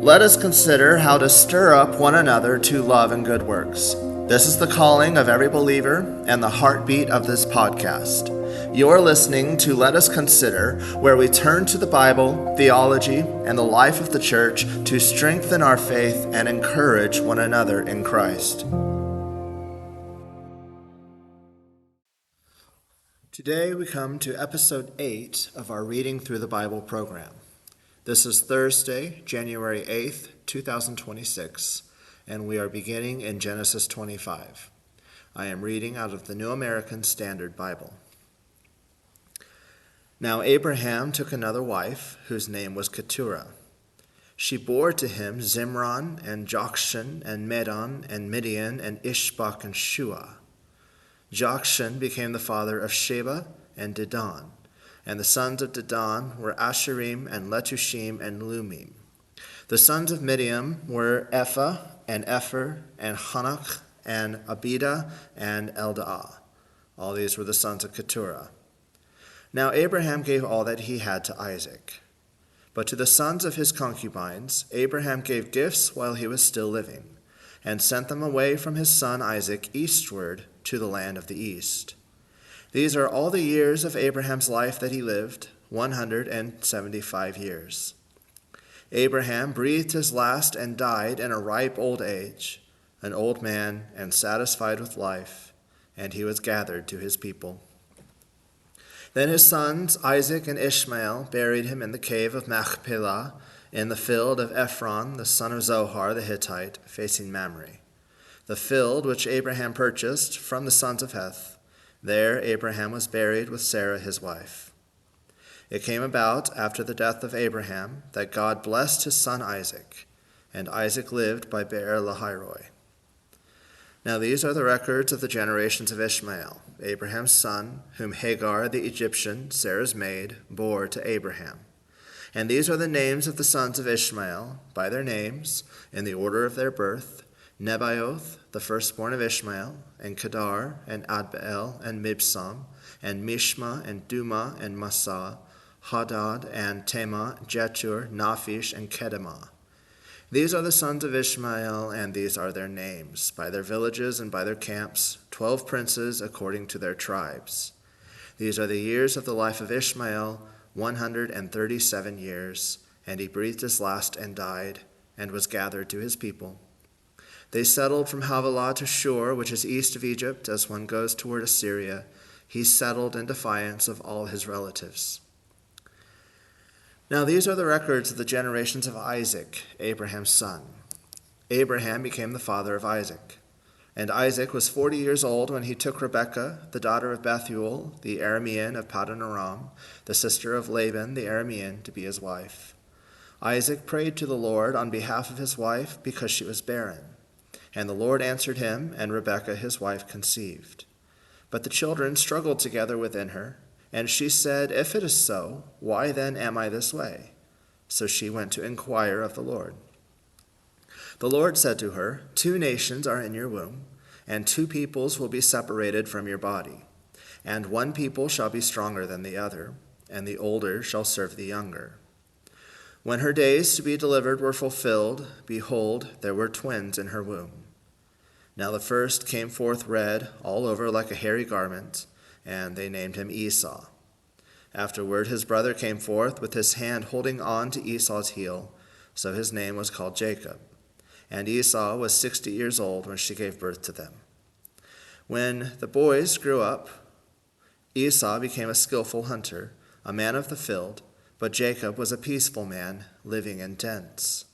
Let us consider how to stir up one another to love and good works. This is the calling of every believer and the heartbeat of this podcast. You're listening to Let Us Consider, where we turn to the Bible, theology, and the life of the church to strengthen our faith and encourage one another in Christ. Today we come to episode 8 of our Reading Through the Bible program. This is Thursday, January 8th, 2026, and we are beginning in Genesis 25. I am reading out of the New American Standard Bible. Now Abraham took another wife, whose name was Keturah. She bore to him Zimran and Jokshan and Medan and Midian and Ishbak and Shua. Jokshan became the father of Sheba and Dedan, and the sons of Dedan were Asherim and Letushim and Lumim. The sons of Midian were Ephah and Epher and Hanach and Abida and Eldaah. All these were the sons of Keturah. Now Abraham gave all that he had to Isaac. But to the sons of his concubines, Abraham gave gifts while he was still living, and sent them away from his son Isaac eastward to the land of the east. These are all the years of Abraham's life that he lived, 175 years. Abraham breathed his last and died in a ripe old age, an old man and satisfied with life, and he was gathered to his people. Then his sons Isaac and Ishmael buried him in the cave of Machpelah in the field of Ephron, the son of Zohar the Hittite, facing Mamre, the field which Abraham purchased from the sons of Heth. There Abraham was buried with Sarah his wife. It came about after the death of Abraham that God blessed his son Isaac, and Isaac lived by Beer-lahai-roi. Now these are the records of the generations of Ishmael, Abraham's son, whom Hagar the Egyptian, Sarah's maid, bore to Abraham. And these are the names of the sons of Ishmael, by their names, in the order of their birth: Nebaioth, the firstborn of Ishmael, and Kedar, and Adbeel, and Mibsam, and Mishma, and Duma, and Massa, Hadad, and Tema, Jetur, Naphish, and Kedemah. These are the sons of Ishmael, and these are their names, by their villages and by their camps, 12 princes according to their tribes. These are the years of the life of Ishmael, 137 years, and he breathed his last and died, and was gathered to his people. They settled from Havilah to Shur, which is east of Egypt, as one goes toward Assyria. He settled in defiance of all his relatives. Now these are the records of the generations of Isaac, Abraham's son. Abraham became the father of Isaac. And Isaac was 40 years old when he took Rebekah, the daughter of Bethuel, the Aramean of Paddan Aram, the sister of Laban, the Aramean, to be his wife. Isaac prayed to the Lord on behalf of his wife because she was barren. And the Lord answered him, and Rebekah his wife conceived. But the children struggled together within her, and she said, "If it is so, why then am I this way?" So she went to inquire of the Lord. The Lord said to her, "2 nations are in your womb, and 2 peoples will be separated from your body. And one people shall be stronger than the other, and the older shall serve the younger." When her days to be delivered were fulfilled, behold, there were twins in her womb. Now the first came forth red, all over like a hairy garment, and they named him Esau. Afterward his brother came forth with his hand holding on to Esau's heel, so his name was called Jacob. And Esau was 60 years old when she gave birth to them. When the boys grew up, Esau became a skillful hunter, a man of the field, but Jacob was a peaceful man, living in tents.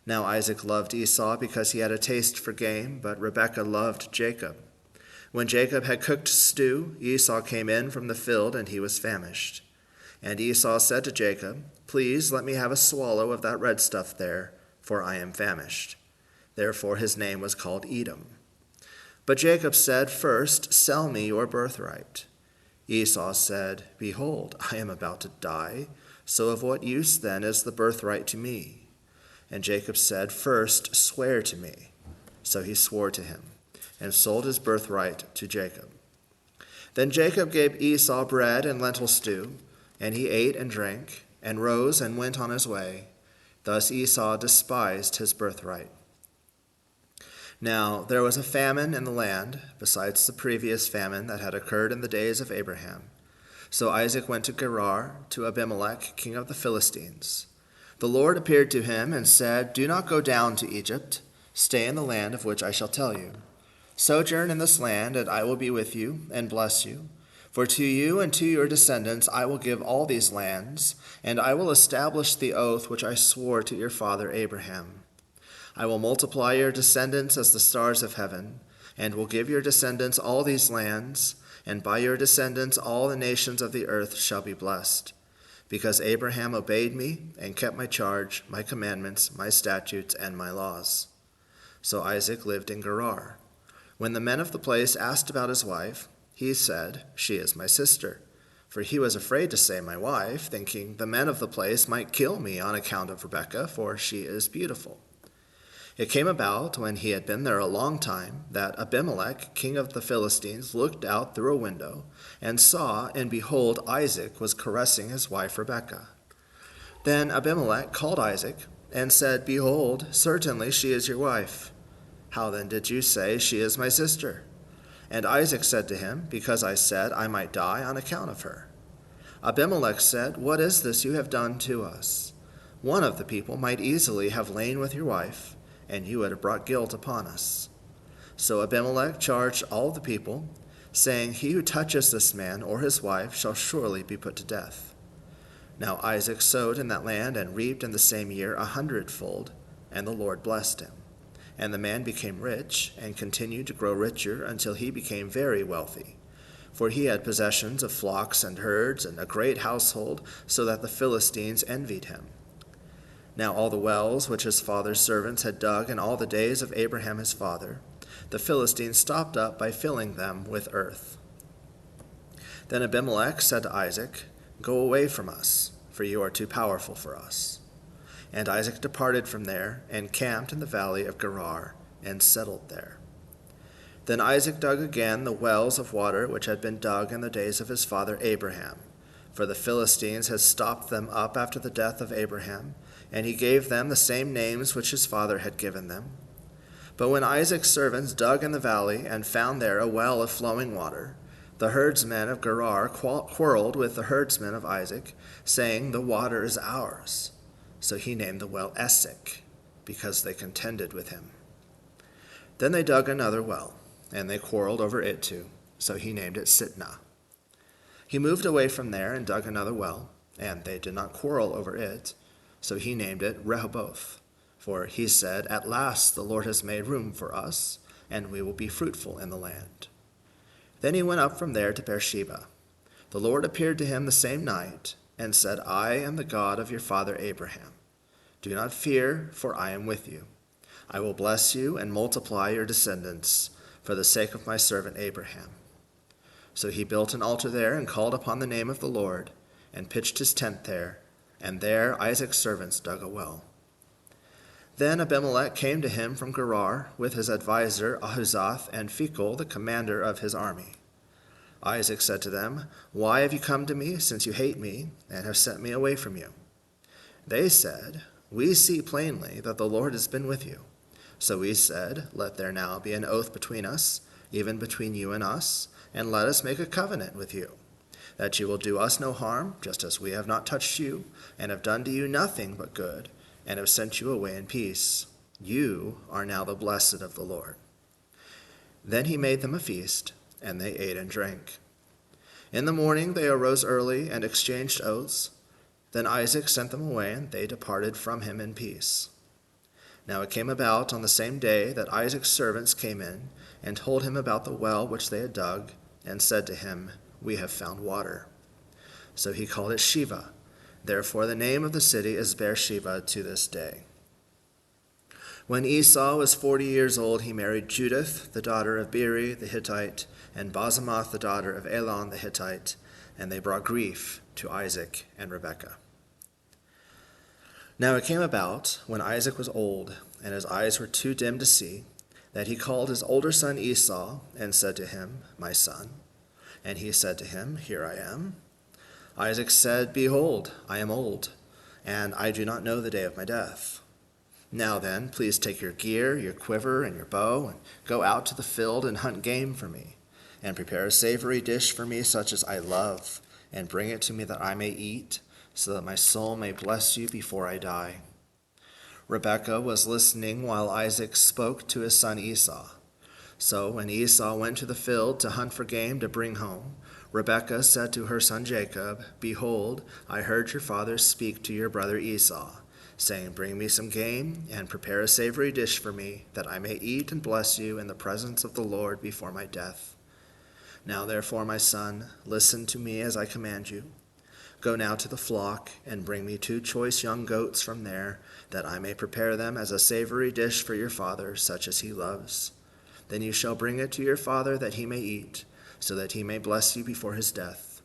Now Isaac loved Esau because he had a taste for game, but Rebekah loved Jacob. When Jacob had cooked stew, Esau came in from the field, and he was famished. And Esau said to Jacob, "Please let me have a swallow of that red stuff there, for I am famished." Therefore his name was called Edom. But Jacob said, "First, sell me your birthright." Esau said, "Behold, I am about to die, so of what use then is the birthright to me?" And Jacob said, "First, swear to me." So he swore to him, and sold his birthright to Jacob. Then Jacob gave Esau bread and lentil stew, and he ate and drank, and rose and went on his way. Thus Esau despised his birthright. Now there was a famine in the land, besides the previous famine that had occurred in the days of Abraham. So Isaac went to Gerar, to Abimelech, king of the Philistines. The Lord appeared to him and said, "Do not go down to Egypt. Stay in the land of which I shall tell you. Sojourn in this land, and I will be with you and bless you. For to you and to your descendants I will give all these lands, and I will establish the oath which I swore to your father Abraham. I will multiply your descendants as the stars of heaven, and will give your descendants all these lands, and by your descendants all the nations of the earth shall be blessed. Because Abraham obeyed me and kept my charge, my commandments, my statutes, and my laws." So Isaac lived in Gerar. When the men of the place asked about his wife, he said, "She is my sister." For he was afraid to say my wife, thinking the men of the place might kill me on account of Rebekah, for she is beautiful. It came about, when he had been there a long time, that Abimelech, king of the Philistines, looked out through a window, and saw, and behold, Isaac was caressing his wife Rebekah. Then Abimelech called Isaac, and said, "Behold, certainly she is your wife. How then did you say, 'She is my sister'?" And Isaac said to him, "Because I said I might die on account of her." Abimelech said, "What is this you have done to us? One of the people might easily have lain with your wife, and you would have brought guilt upon us." So Abimelech charged all the people, saying, "He who touches this man or his wife shall surely be put to death." Now Isaac sowed in that land and reaped in the same year 100-fold, and the Lord blessed him. And the man became rich, and continued to grow richer until he became very wealthy. For he had possessions of flocks and herds, and a great household, so that the Philistines envied him. Now all the wells which his father's servants had dug in all the days of Abraham his father, the Philistines stopped up by filling them with earth. Then Abimelech said to Isaac, "Go away from us, for you are too powerful for us." And Isaac departed from there, and camped in the valley of Gerar, and settled there. Then Isaac dug again the wells of water which had been dug in the days of his father Abraham, for the Philistines had stopped them up after the death of Abraham, and he gave them the same names which his father had given them. But when Isaac's servants dug in the valley and found there a well of flowing water, the herdsmen of Gerar quarreled with the herdsmen of Isaac, saying, "The water is ours." So he named the well Esek, because they contended with him. Then they dug another well, and they quarreled over it too, so he named it Sitnah. He moved away from there and dug another well, and they did not quarrel over it, so he named it Rehoboth. For he said, "At last the Lord has made room for us, and we will be fruitful in the land." Then he went up from there to Beersheba. The Lord appeared to him the same night, and said, "I am the God of your father Abraham. Do not fear, for I am with you. I will bless you and multiply your descendants for the sake of my servant Abraham." So he built an altar there and called upon the name of the Lord, and pitched his tent there, and there Isaac's servants dug a well. Then Abimelech came to him from Gerar with his advisor Ahuzath and Phicol, the commander of his army. Isaac said to them, "Why have you come to me, since you hate me, and have sent me away from you?" They said, "We see plainly that the Lord has been with you." So we said, "Let there now be an oath between us, even between you and us, and let us make a covenant with you, that you will do us no harm, just as we have not touched you, and have done to you nothing but good, and have sent you away in peace. You are now the blessed of the Lord." Then he made them a feast, and they ate and drank. In the morning they arose early and exchanged oaths. Then Isaac sent them away, and they departed from him in peace. Now it came about on the same day that Isaac's servants came in and told him about the well which they had dug, and said to him, "We have found water." So he called it Shiva. Therefore the name of the city is Beersheba to this day. When Esau was 40 years old, he married Judith, the daughter of Beeri the Hittite, and Basemath, the daughter of Elon the Hittite, and they brought grief to Isaac and Rebekah. Now it came about, when Isaac was old, and his eyes were too dim to see, that he called his older son Esau, and said to him, "My son." And he said to him, "Here I am." Isaac said, "Behold, I am old, and I do not know the day of my death. Now then, please take your gear, your quiver, and your bow, and go out to the field and hunt game for me, and prepare a savory dish for me such as I love, and bring it to me that I may eat, so that my soul may bless you before I die." Rebekah was listening while Isaac spoke to his son Esau. So when Esau went to the field to hunt for game to bring home, Rebekah said to her son Jacob, "Behold, I heard your father speak to your brother Esau, saying, 'Bring me some game and prepare a savory dish for me, that I may eat and bless you in the presence of the Lord before my death. Now therefore, my son, listen to me as I command you. Go now to the flock and bring me 2 choice young goats from there, that I may prepare them as a savory dish for your father, such as he loves. Then you shall bring it to your father that he may eat, so that he may bless you before his death.'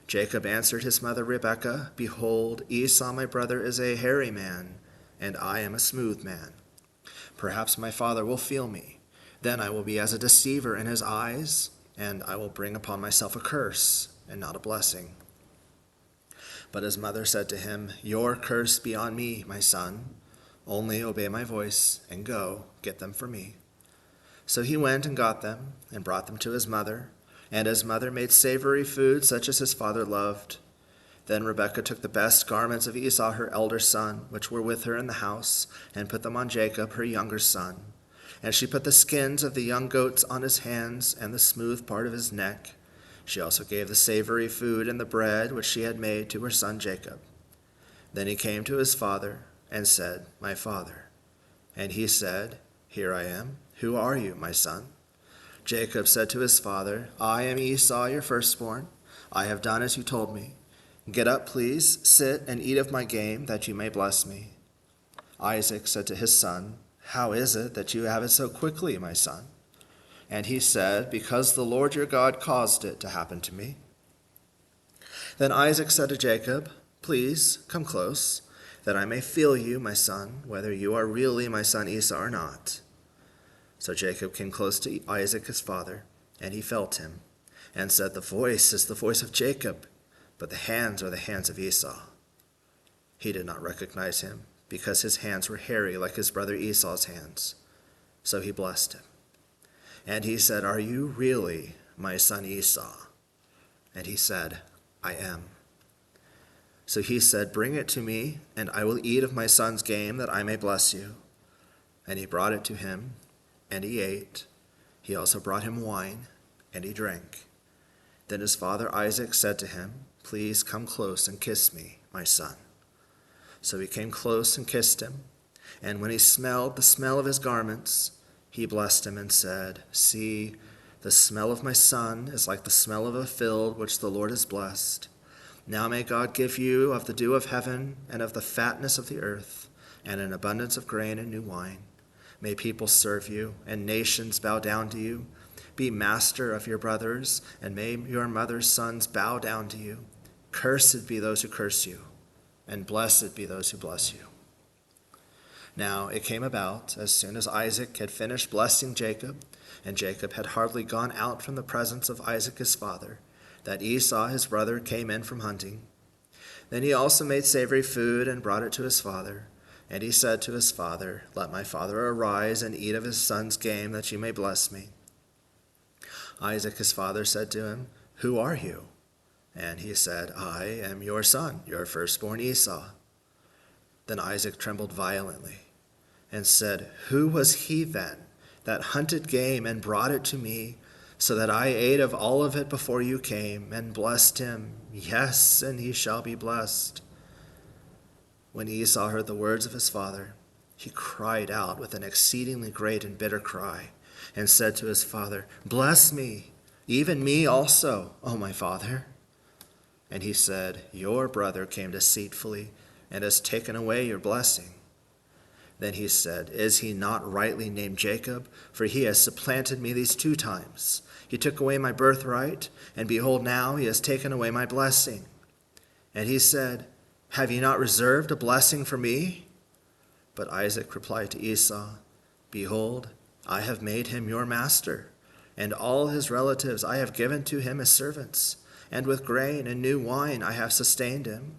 Jacob answered his mother Rebekah, 'Behold, Esau my brother is a hairy man, and I am a smooth man. Perhaps my father will feel me. Then I will be as a deceiver in his eyes, and I will bring upon myself a curse, and not a blessing.' But his mother said to him, 'Your curse be on me, my son. Only obey my voice, and go, get them for me.' So he went and got them, and brought them to his mother, and his mother made savory food such as his father loved. Then Rebekah took the best garments of Esau her elder son, which were with her in the house, and put them on Jacob her younger son. And she put the skins of the young goats on his hands and the smooth part of his neck. She also gave the savory food and the bread which she had made to her son Jacob. Then he came to his father and said, 'My father.' And he said, 'Here I am. Who are you, my son?' Jacob said to his father, 'I am Esau, your firstborn. I have done as you told me. Get up, please, sit and eat of my game, that you may bless me.' Isaac said to his son, 'How is it that you have it so quickly, my son?' And he said, 'Because the Lord your God caused it to happen to me.' Then Isaac said to Jacob, 'Please come close, that I may feel you, my son, whether you are really my son Esau or not.' So Jacob came close to Isaac his father, and he felt him, and said, 'The voice is the voice of Jacob, but the hands are the hands of Esau.' He did not recognize him, because his hands were hairy like his brother Esau's hands. So he blessed him. And he said, 'Are you really my son Esau?' And he said, 'I am.' So he said, 'Bring it to me, and I will eat of my son's game, that I may bless you.' And he brought it to him, and he ate. He also brought him wine, and he drank. Then his father Isaac said to him, 'Please come close and kiss me, my son.' So he came close and kissed him. And when he smelled the smell of his garments, he blessed him and said, 'See, the smell of my son is like the smell of a field which the Lord has blessed. Now may God give you of the dew of heaven and of the fatness of the earth, and an abundance of grain and new wine. May people serve you, and nations bow down to you. Be master of your brothers, and may your mother's sons bow down to you. Cursed be those who curse you, and blessed be those who bless you.' Now it came about, as soon as Isaac had finished blessing Jacob, and Jacob had hardly gone out from the presence of Isaac his father, that Esau his brother came in from hunting. Then he also made savory food and brought it to his father. And he said to his father, 'Let my father arise and eat of his son's game, that you may bless me.' Isaac his father said to him, 'Who are you?' And he said, 'I am your son, your firstborn Esau.' Then Isaac trembled violently and said, 'Who was he then that hunted game and brought it to me, so that I ate of all of it before you came, and blessed him? Yes, and he shall be blessed.' When Esau heard the words of his father, he cried out with an exceedingly great and bitter cry, and said to his father, 'Bless me, even me also, O my father.' And he said, 'Your brother came deceitfully, and has taken away your blessing.' Then he said, 'Is he not rightly named Jacob? For he has supplanted me these 2 times. He took away my birthright, and behold, now he has taken away my blessing.' And he said, 'Have you not reserved a blessing for me?' But Isaac replied to Esau, 'Behold, I have made him your master, and all his relatives I have given to him as servants, and with grain and new wine I have sustained him.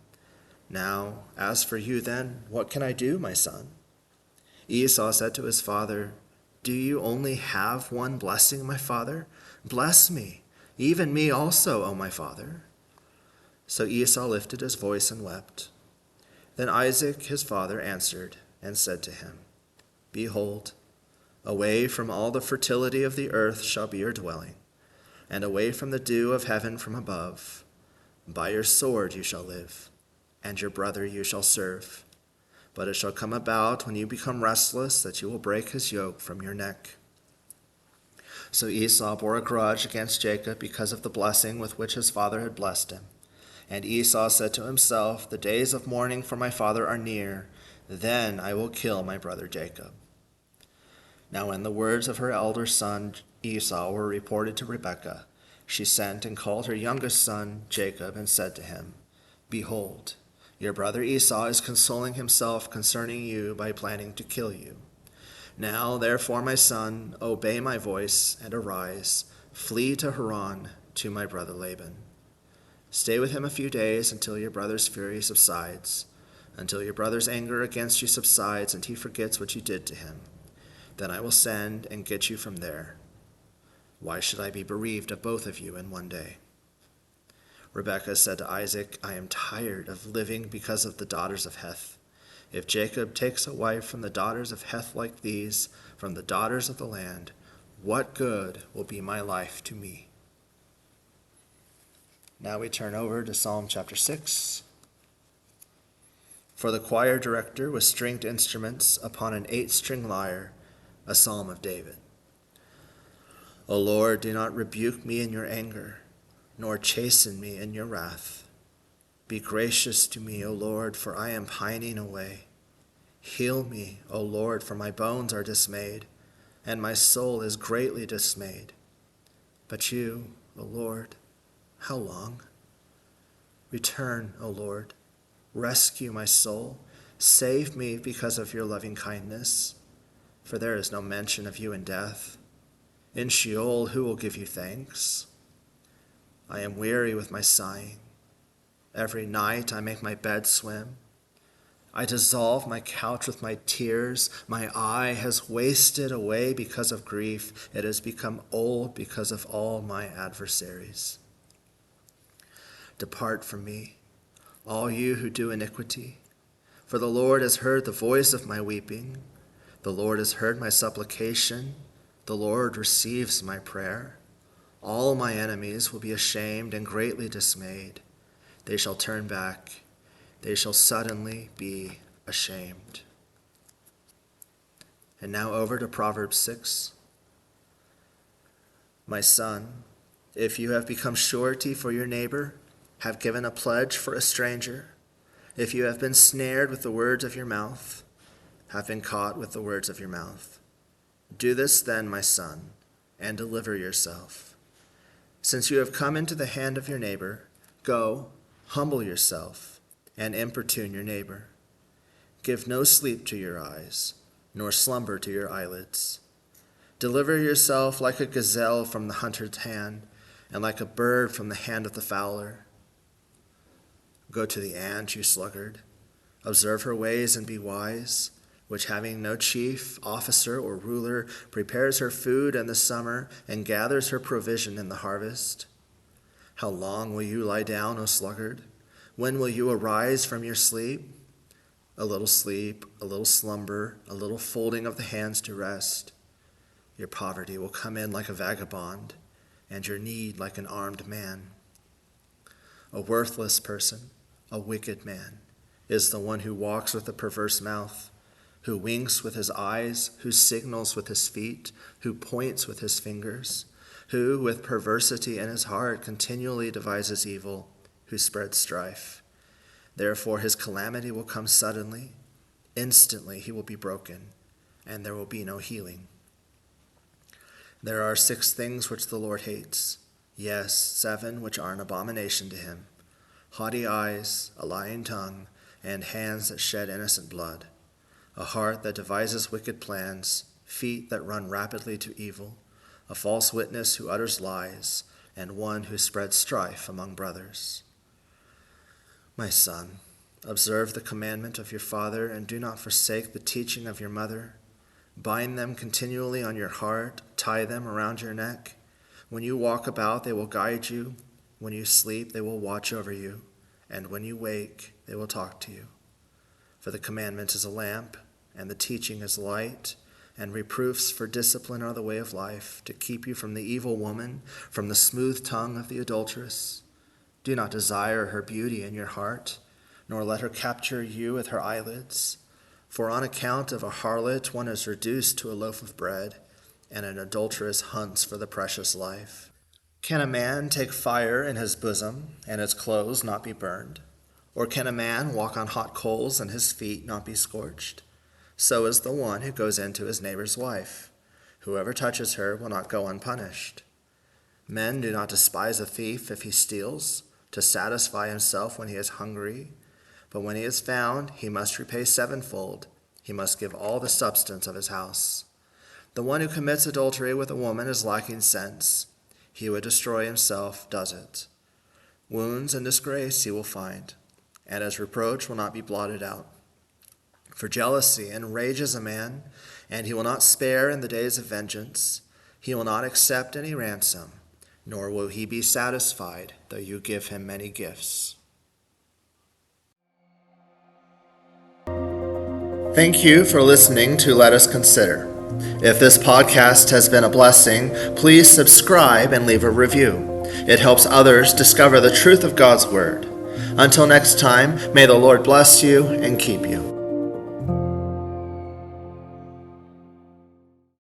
Now, as for you then, what can I do, my son?" Esau said to his father, "Do you only have one blessing, my father? Bless me, even me also, O my father." So Esau lifted his voice and wept. Then Isaac his father answered and said to him, "Behold, away from all the fertility of the earth shall be your dwelling, and away from the dew of heaven from above. By your sword you shall live, and your brother you shall serve. But it shall come about when you become restless that you will break his yoke from your neck." So Esau bore a grudge against Jacob because of the blessing with which his father had blessed him. And Esau said to himself, "The days of mourning for my father are near. Then I will kill my brother Jacob." Now when the words of her elder son Esau were reported to Rebekah, she sent and called her youngest son Jacob and said to him, "Behold, your brother Esau is consoling himself concerning you by planning to kill you. Now, therefore, my son, obey my voice and arise, flee to Haran to my brother Laban. Stay with him a few days until your brother's fury subsides, until your brother's anger against you subsides and he forgets what you did to him. Then I will send and get you from there. Why should I be bereaved of both of you in one day?" Rebekah said to Isaac, "I am tired of living because of the daughters of Heth. If Jacob takes a wife from the daughters of Heth like these, from the daughters of the land, what good will be my life to me?" Now we turn over to Psalm chapter 6. For the choir director with stringed instruments upon an 8-string lyre, a psalm of David. O Lord, do not rebuke me in your anger, nor chasten me in your wrath. Be gracious to me, O Lord, for I am pining away. Heal me, O Lord, for my bones are dismayed, and my soul is greatly dismayed. But you, O Lord, how long? Return, O Lord, rescue my soul, save me because of your loving kindness, for there is no mention of you in death. In Sheol, who will give you thanks? I am weary with my sighing. Every night I make my bed swim. I dissolve my couch with my tears. My eye has wasted away because of grief. It has become old because of all my adversaries. Depart from me, all you who do iniquity, for the Lord has heard the voice of my weeping. The Lord has heard my supplication. The Lord receives my prayer. All my enemies will be ashamed and greatly dismayed. They shall turn back. They shall suddenly be ashamed. And now over to Proverbs 6. My son, if you have become surety for your neighbor, have given a pledge for a stranger, if you have been snared with the words of your mouth, have been caught with the words of your mouth, do this then, my son, and deliver yourself. Since you have come into the hand of your neighbor, go, humble yourself, and importune your neighbor. Give no sleep to your eyes, nor slumber to your eyelids. Deliver yourself like a gazelle from the hunter's hand, and like a bird from the hand of the fowler. Go to the ant, you sluggard. Observe her ways and be wise, which having no chief, officer, or ruler, prepares her food in the summer and gathers her provision in the harvest. How long will you lie down, O sluggard? When will you arise from your sleep? A little sleep, a little slumber, a little folding of the hands to rest. Your poverty will come in like a vagabond, and your need like an armed man. A worthless person, a wicked man, is the one who walks with a perverse mouth, who winks with his eyes, who signals with his feet, who points with his fingers, who with perversity in his heart continually devises evil, who spreads strife. Therefore his calamity will come suddenly. Instantly he will be broken, and there will be no healing. There are 6 things which the Lord hates, yes, 7 which are an abomination to him: haughty eyes, a lying tongue, and hands that shed innocent blood, a heart that devises wicked plans, feet that run rapidly to evil, a false witness who utters lies, and one who spreads strife among brothers. My son, Observe the commandment of your father, and do not forsake the teaching of your mother. Bind them continually on your heart, tie them around your neck. When you walk about, they will guide you. When you sleep, they will watch over you. And when you wake, they will talk to you. For the commandment is a lamp, and the teaching is light, and reproofs for discipline are the way of life, to keep you from the evil woman, from the smooth tongue of the adulteress. Do not desire her beauty in your heart, nor let her capture you with her eyelids. For on account of a harlot one is reduced to a loaf of bread, and an adulteress hunts for the precious life. Can a man take fire in his bosom, and his clothes not be burned? Or can a man walk on hot coals, and his feet not be scorched? So is the one who goes into his neighbor's wife. Whoever touches her will not go unpunished. Men do not despise a thief if he steals, to satisfy himself when he is hungry. But when he is found, he must repay sevenfold. He must give all the substance of his house. The one who commits adultery with a woman is lacking sense. He who would destroy himself does it. Wounds and disgrace he will find, and his reproach will not be blotted out. For jealousy enrages a man, and he will not spare in the days of vengeance. He will not accept any ransom, nor will he be satisfied, though you give him many gifts. Thank you for listening to Let Us Consider. If this podcast has been a blessing, please subscribe and leave a review. It helps others discover the truth of God's Word. Until next time, may the Lord bless you and keep you.